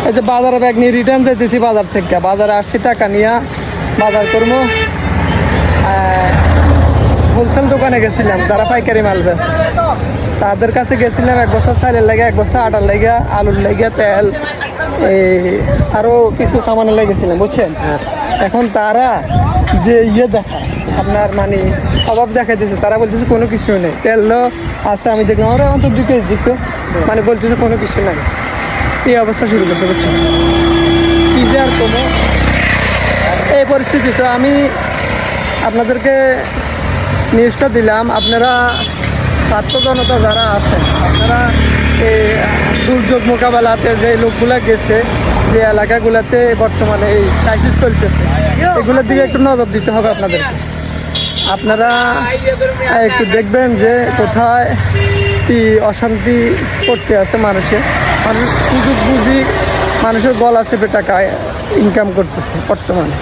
এই যে বাজারে ব্যাগ নিয়ে রিটার্ন যাইতেছি বাজার থেকে, বাজারে আসছি টাকা নিয়ে বাজার করবো। হোলসেল দোকানে গেছিলাম, তারা পাইকারি মাল বেছে, তাদের কাছে গেছিলাম। 1 বস্তা চালের লেগে, 1 বস্তা আটার লেগে, আলুর লেগে, তেল, এই আরও কিছু সামানের লেগেছিলাম, বুঝছেন। এখন তারা যে দেখায় আপনার মানে অভাব দেখাইতেছে, তারা বলতেছে কোনো কিছু নেই, তেল আছে আমি দেখলাম, ওরা অন্তত 2 কেজি দিত, মানে বলতেছে কোনো কিছু নাই। এই অবস্থা শুরু করছে, বুঝছেন। কি যে আর কোনো এই পরিস্থিতি। তো আমি আপনাদেরকে নিউজটা দিলাম, আপনারা ছাত্র জনতা যারা আছেন, আপনারা এই দুর্যোগ মোকাবেলাতে যে লোকগুলা গেছে, যে এলাকাগুলোতে বর্তমানে এই ক্রাইসিস চলতেছে, এগুলোর দিকে একটু নজর দিতে হবে আপনাদেরকে। আপনারা একটু দেখবেন যে কোথায় কি অশান্তি করতে আছে মানুষ সুযোগ বুঝি মানুষের গলা চেপে টাকা ইনকাম করতেছে বর্তমানে।